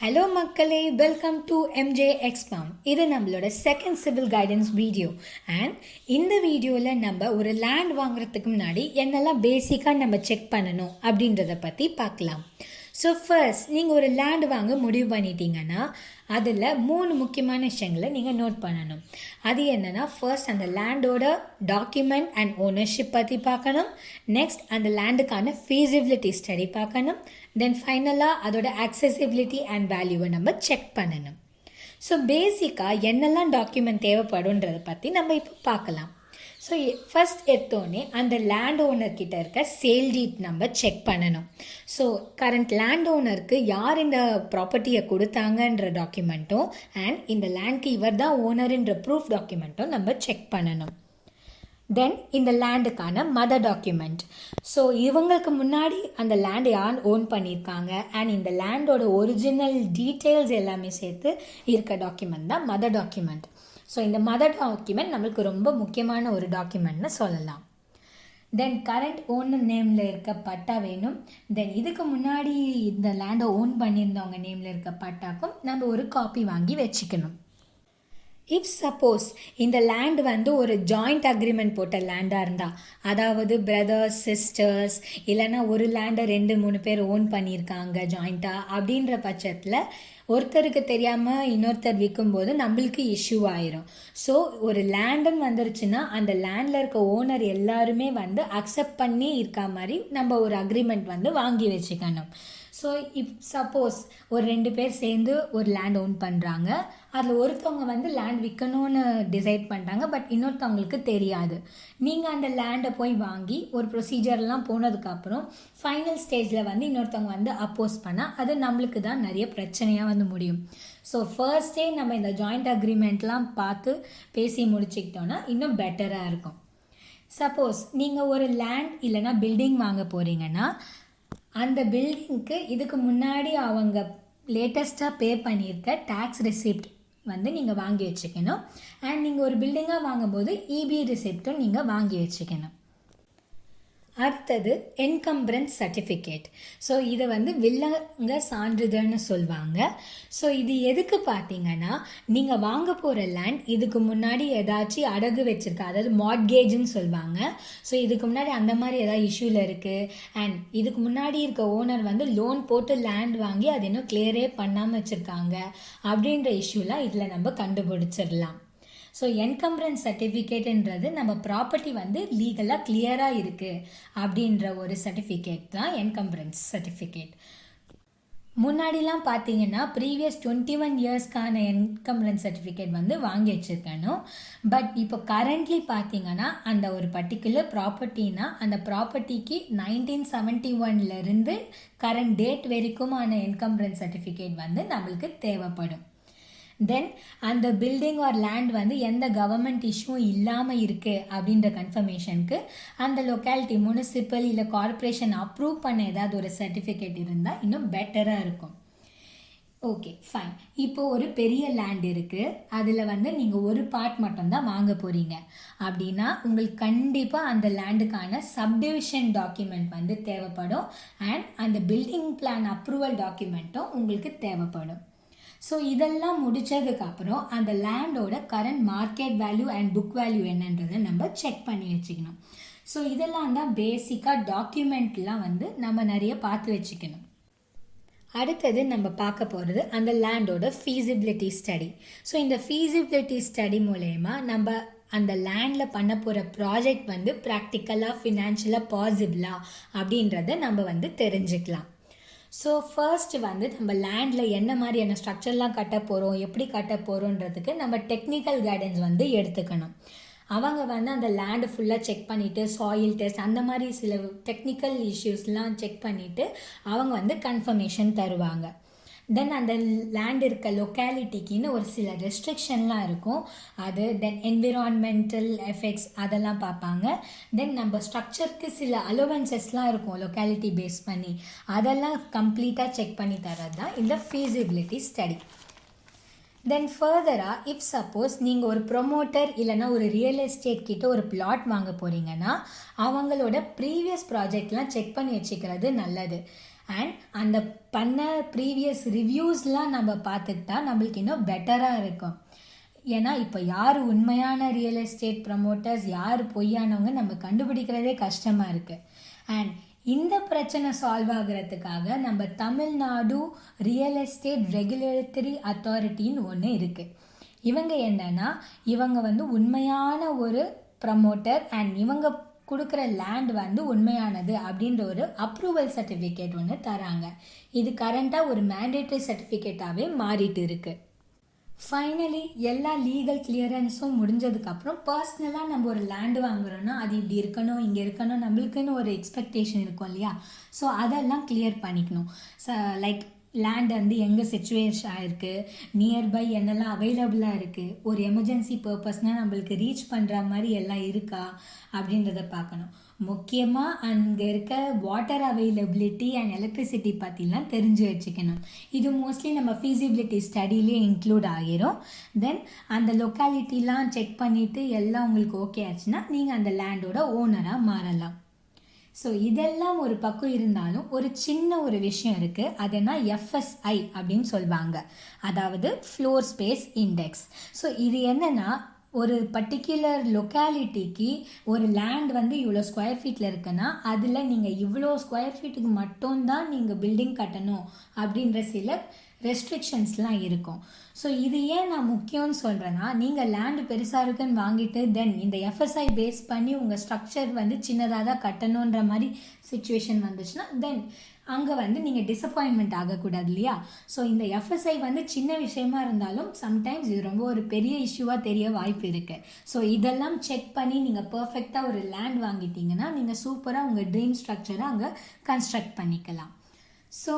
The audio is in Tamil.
ஹலோ மக்களே, வெல்கம் டு எம்ஜே எக்ஸ்பாம். இது நம்மளோட second civil guidance video. And இந்த வீடியோவில் நம்ம ஒரு லேண்ட் வாங்குறதுக்கு முன்னாடி என்னெல்லாம் பேசிக்காக நம்ம செக் பண்ணணும் அப்படின்றத பற்றி பார்க்கலாம். ஸோ ஃபர்ஸ்ட் நீங்கள் ஒரு லேண்ட் வாங்க முடிவு பண்ணிட்டீங்கன்னா அதில் 3 முக்கியமான விஷயங்களை நீங்கள் நோட் பண்ணணும். அது என்னென்னா, ஃபர்ஸ்ட் அந்த லேண்டோட டாக்குமெண்ட் அண்ட் ஓனர்ஷிப் பற்றி பார்க்கணும். நெக்ஸ்ட் அந்த லேண்டுக்கான ஃபீஸிபிலிட்டி ஸ்டடி பார்க்கணும். தென் ஃபைனலாக அதோட அக்சசிபிலிட்டி அண்ட் வேல்யூவை நம்ம செக் பண்ணணும். ஸோ பேசிக்காக என்னெல்லாம் டாக்குமெண்ட் தேவைப்படுன்றதை பற்றி நம்ம இப்போ பார்க்கலாம். ஸோ ஃபஸ்ட் எடுத்தோடனே அந்த லேண்ட் ஓனர்கிட்ட இருக்க சேல் டீட் நம்ம செக் பண்ணணும். ஸோ கரண்ட் லேண்ட் ஓனருக்கு யார் இந்த ப்ராப்பர்ட்டியை கொடுத்தாங்கன்ற டாக்குமெண்ட்டும் அண்ட் இந்த லேண்ட்க்கு இவர் தான் ஓனருன்ற ப்ரூஃப் டாக்குமெண்ட்டும் நம்ம செக் பண்ணணும். தென் இந்த லேண்டுக்கான மதர் டாக்குமெண்ட். ஸோ இவங்களுக்கு முன்னாடி அந்த லேண்ட் யார் ஓன் பண்ணியிருக்காங்க அண்ட் இந்த லேண்டோட ஒரிஜினல் டீட்டெயில்ஸ் எல்லாமே சேர்த்து இருக்க டாக்குமெண்ட் தான் மதர் டாக்குமெண்ட். ஸோ இந்த மதர் டாக்குமெண்ட் நம்மளுக்கு ரொம்ப முக்கியமான ஒரு டாக்குமெண்ட்னு சொல்லலாம். தென் கரண்ட் ஓனர் நேமில் இருக்க பட்டா வேணும். தென் இதுக்கு முன்னாடி இந்த லேண்டை ஓன் பண்ணியிருந்தவங்க நேமில் இருக்க பட்டாக்கும் நம்ம ஒரு காப்பி வாங்கி வச்சுக்கணும். இஃப் சப்போஸ் இந்த லேண்ட் வந்து ஒரு ஜாயிண்ட் அக்ரிமெண்ட் போட்ட லேண்டாக இருந்தால், அதாவது பிரதர்ஸ் சிஸ்டர்ஸ் இல்லைன்னா ஒரு லேண்டை 2-3 பேர் ஓன் பண்ணியிருக்காங்க ஜாயிண்ட்டாக, அப்படின்ற பட்சத்தில் ஒருத்தருக்கு தெரியாமல் இன்னொருத்தர் விற்கும்போது நம்மளுக்கு இஷ்யூ ஆயிரும். ஸோ ஒரு லேண்டுன்னு வந்துருச்சுன்னா அந்த லேண்டில் இருக்க ஓனர் எல்லாருமே வந்து அக்செப்ட் பண்ணி இருக்கா மாதிரி நம்ம ஒரு அக்ரிமெண்ட் வந்து வாங்கி வச்சுக்கணும். ஸோ இப் சப்போஸ் ஒரு 2 பேர் சேர்ந்து ஒரு லேண்ட் ஓன் பண்ணுறாங்க, அதில் ஒருத்தவங்க வந்து லேண்ட் விற்கணும்னு டிசைட் பண்ணுறாங்க, பட் இன்னொருத்தவங்களுக்கு தெரியாது. நீங்கள் அந்த லேண்டை போய் வாங்கி ஒரு ப்ரொசீஜர்லாம் போனதுக்கப்புறம் ஃபைனல் ஸ்டேஜில் வந்து இன்னொருத்தவங்க வந்து அப்போஸ் பண்ணால் அது நம்மளுக்கு தான் நிறைய பிரச்சனையாக வந்து முடியும். ஸோ ஃபர்ஸ்டே நம்ம இந்த ஜாயிண்ட் அக்ரிமெண்ட்லாம் பார்த்து பேசி முடிச்சுக்கிட்டோன்னா இன்னும் பெட்டராக இருக்கும். சப்போஸ் நீங்கள் ஒரு லேண்ட் இல்லைனா பில்டிங் வாங்க போகிறீங்கன்னா அந்த பில்டிங்க்கு இதுக்கு முன்னாடி அவங்க லேட்டஸ்ட்டாக பே பண்ணியிருக்க டேக்ஸ் ரெசிப்ட் வந்து நீங்கள் வாங்கி வச்சுக்கணும். அண்ட் நீங்கள் ஒரு பில்டிங்காக வாங்கும்போது இபி ரெசிப்டும் நீங்கள் வாங்கி வச்சுக்கணும். அடுத்தது என்கம்பரன்ஸ் சர்டிஃபிகேட். ஸோ இதை வந்து வில்லங்க சான்றிதழ்னு சொல்லுவாங்க. ஸோ இது எதுக்கு பார்த்தீங்கன்னா, நீங்கள் வாங்க போகிற லேண்ட் இதுக்கு முன்னாடி ஏதாச்சும் அடகு வச்சுருக்கா, அதாவது மார்ட்கேஜ்னு சொல்லுவாங்க. ஸோ இதுக்கு முன்னாடி அந்த மாதிரி ஏதாவது இஷ்யூவில் இருக்குது அண்ட் இதுக்கு முன்னாடி இருக்க ஓனர் வந்து லோன் போட்டு லேண்ட் வாங்கி அது இன்னும் கிளியரே பண்ணாமல் வச்சுருக்காங்க அப்படின்ற இஷ்யூலாம் இதில் நம்ம கண்டுபிடிச்சிடலாம். ஸோ என்கம்பரன்ஸ் சர்டிஃபிகேட்ன்றது நம்ம ப்ராப்பர்ட்டி வந்து லீகலாக கிளியராக இருக்குது அப்படின்ற ஒரு சர்டிஃபிகேட் தான் என்கம்பரன்ஸ் சர்டிஃபிகேட். முன்னாடிலாம் பார்த்தீங்கன்னா ப்ரீவியஸ் 21 இயர்ஸ்க்கான என்கம்பரன்ஸ் சர்டிஃபிகேட் வந்து வாங்கி வச்சுருக்கணும். பட் இப்போ கரண்ட்லி பார்த்தீங்கன்னா அந்த ஒரு பர்டிகுலர் ப்ராப்பர்ட்டினா அந்த ப்ராப்பர்ட்டிக்கு 1971 கரண்ட் டேட் வரைக்குமான என்கம்பரன்ஸ் சர்டிஃபிகேட் வந்து நம்மளுக்கு தேவைப்படும். தென் அந்த பில்டிங் ஆர் லேண்ட் வந்து எந்த கவர்மெண்ட் இஷ்யூவும் இல்லாமல் இருக்குது அப்படின்ற கன்ஃபர்மேஷனுக்கு அந்த லொக்காலிட்டி முனிசிபல் இல்லை கார்பரேஷன் அப்ரூவ் பண்ண ஏதாவது ஒரு சர்டிஃபிகேட் இருந்தால் இன்னும் பெட்டராக இருக்கும். Okay fine. இப்போது ஒரு பெரிய லேண்ட் இருக்குது, அதில் வந்து நீங்கள் ஒரு பார்ட் மட்டும்தான் வாங்க போகிறீங்க அப்படின்னா உங்களுக்கு கண்டிப்பாக அந்த லேண்டுக்கான சப்டிவிஷன் டாக்குமெண்ட் வந்து தேவைப்படும் அண்ட் அந்த பில்டிங் பிளான் அப்ரூவல் டாக்குமெண்ட்டும் உங்களுக்கு தேவைப்படும். ஸோ இதெல்லாம் முடித்ததுக்கப்புறம் அந்த லேண்டோட current market value and book value என்னன்றதை நம்ம செக் பண்ணி வச்சுக்கணும். ஸோ இதெல்லாம் தான் பேசிக்காக டாக்குமெண்ட்லாம் வந்து நம்ம நிறைய பார்த்து வச்சுக்கணும். அடுத்தது நம்ம பார்க்க போகிறது அந்த லேண்டோட ஃபீஸிபிலிட்டி ஸ்டடி. ஸோ இந்த ஃபீஸிபிலிட்டி ஸ்டடி மூலயமா நம்ம அந்த லேண்டில் பண்ண போகிற ப்ராஜெக்ட் வந்து ப்ராக்டிக்கலாக ஃபினான்ஷியலாக பாசிபிளா அப்படின்றத நம்ம வந்து தெரிஞ்சுக்கலாம். ஸோ ஃபர்ஸ்ட் வந்து நம்ம லேண்டில் என்ன மாதிரியான ஸ்ட்ரக்சர்லாம் கட்ட போகிறோம், எப்படி கட்ட போகிறோன்றதுக்கு நம்ம டெக்னிக்கல் கைடன்ஸ் வந்து எடுத்துக்கணும். அவங்க வந்து அந்த லேண்டு ஃபுல்லாக செக் பண்ணிவிட்டு சாயில் டெஸ்ட் அந்த மாதிரி சில டெக்னிக்கல் இஷ்யூஸ்லாம் செக் பண்ணிவிட்டு அவங்க வந்து கன்ஃபர்மேஷன் தருவாங்க. தென் அந்த லேண்ட் இருக்க லொக்காலிட்டிக்குன்னு ஒரு சில ரெஸ்ட்ரிக்ஷன்லாம் இருக்கும். அது தென் என்விரான்மெண்டல் எஃபெக்ட்ஸ் அதெல்லாம் பார்ப்பாங்க. தென் நம்ம ஸ்ட்ரக்சருக்கு சில அலோவன்சஸ்லாம் இருக்கும் லொக்காலிட்டி பேஸ் பண்ணி, அதெல்லாம் கம்ப்ளீட்டாக செக் பண்ணி தரது தான் இந்த ஃபீஸிபிலிட்டி ஸ்டடி. தென் ஃபர்தராக இஃப் சப்போஸ் நீங்கள் ஒரு ப்ரொமோட்டர் இல்லைனா ஒரு ரியல் எஸ்டேட் கிட்ட ஒரு பிளாட் வாங்க போகிறீங்கன்னா அவங்களோட ப்ரீவியஸ் ப்ராஜெக்ட்லாம் செக் பண்ணி வச்சுக்கிறது நல்லது. அண்ட் அந்த பண்ண ப்ரீவியஸ் ரிவ்யூஸ்லாம் நம்ம பார்த்துக்கிட்டா நம்மளுக்கு இன்னும் பெட்டராக இருக்கும். ஏன்னா இப்போ யார் உண்மையான ரியல் எஸ்டேட் ப்ரமோட்டர்ஸ் யார் பொய்யானவங்க நம்ம கண்டுபிடிக்கிறதே கஷ்டமாக இருக்குது. அண்ட் இந்த பிரச்சனை சால்வ் ஆகிறதுக்காக நம்ம தமிழ்நாடு ரியல் எஸ்டேட் ரெகுலேட்டரி அத்தாரிட்டின்னு ஒன்று இருக்குது. இவங்க என்னன்னா இவங்க உண்மையான ஒரு ப்ரமோட்டர் அண்ட் இவங்க கொடுக்குற லேண்ட் உண்மையானது அப்படின்ற ஒரு அப்ரூவல் சர்டிஃபிகேட் ஒன்று தராங்க. இது கரண்ட்டாக ஒரு மேண்டேட்டரி சர்டிஃபிகேட்டாகவே மாறிட்டு இருக்கு. ஃபைனலி எல்லா லீகல் கிளியரன்ஸும் முடிஞ்சதுக்கப்புறம் பர்சனலாக நம்ம ஒரு லேண்டு வாங்குறோன்னா அது இப்படி இருக்கணும், இங்கே இருக்கணும், நம்மளுக்குன்னு ஒரு எக்ஸ்பெக்டேஷன் இருக்கும் இல்லையா? ஸோ அதெல்லாம் கிளியர் பண்ணிக்கணும். லைக் லேண்ட் எங்கே சிச்சுவேஷன் ஆகிருக்கு, நியர்பை என்னெல்லாம் அவைலபிளாக இருக்குது, ஒரு எமர்ஜென்சி பர்பஸ்னால் நம்மளுக்கு ரீச் பண்ணுற மாதிரி எல்லாம் இருக்கா அப்படின்றத பார்க்கணும். முக்கியமாக அங்கே இருக்க வாட்டர் அவைலபிலிட்டி அண்ட் எலக்ட்ரிசிட்டி பற்றிலாம் தெரிஞ்சு வச்சுக்கணும். இது மோஸ்ட்லி நம்ம ஃபீஸிபிலிட்டி ஸ்டடியிலே இன்க்ளூட் ஆகிரும். தென் அந்த லொக்காலிட்டிலாம் செக் பண்ணிவிட்டு எல்லாம் உங்களுக்கு ஓகே ஆச்சுன்னா நீங்கள் அந்த லேண்டோட ஓனராக மாறலாம். ஸோ இதெல்லாம் ஒரு பக்கம் இருந்தாலும் ஒரு சின்ன ஒரு விஷயம் இருக்குது. அதுனா FSI அப்படின்னு சொல்லுவாங்க, அதாவது ஃப்ளோர் ஸ்பேஸ் இண்டெக்ஸ். ஸோ இது என்னென்னா ஒரு பர்டிகுலர் லொக்காலிட்டிக்கு ஒரு லேண்ட் இவ்வளோ ஸ்கொயர் ஃபீட்டில் இருக்குன்னா அதில் நீங்கள் இவ்வளோ ஸ்கொயர் ஃபீட்டுக்கு மட்டும்தான் நீங்கள் பில்டிங் கட்டணும் அப்படின்ற சில ரெஸ்ட்ரிக்ஷன்ஸ்லாம் இருக்கும். ஸோ இது ஏன் நான் முக்கியம்னு சொல்கிறேன்னா, நீங்கள் லேண்டு பெருசாக இருக்குன்னு வாங்கிட்டு தென் இந்த FSI பேஸ் பண்ணி உங்கள் ஸ்ட்ரக்சர் சின்னதாக தான் கட்டணுன்ற மாதிரி சுச்சுவேஷன் வந்துச்சுன்னா தென் அங்கே நீங்கள் டிசப்பாயின்மெண்ட் ஆகக்கூடாது இல்லையா? ஸோ இந்த FSI சின்ன விஷயமா இருந்தாலும் சம்டைம்ஸ் இது ரொம்ப ஒரு பெரிய இஷ்யூவாக தெரிய வாய்ப்பு இருக்குது. ஸோ இதெல்லாம் செக் பண்ணி நீங்கள் பர்ஃபெக்டாக ஒரு லேண்ட் வாங்கிட்டீங்கன்னா நீங்கள் சூப்பராக உங்கள் ட்ரீம் ஸ்ட்ரக்சரை அங்கே கன்ஸ்ட்ரக்ட் பண்ணிக்கலாம். ஸோ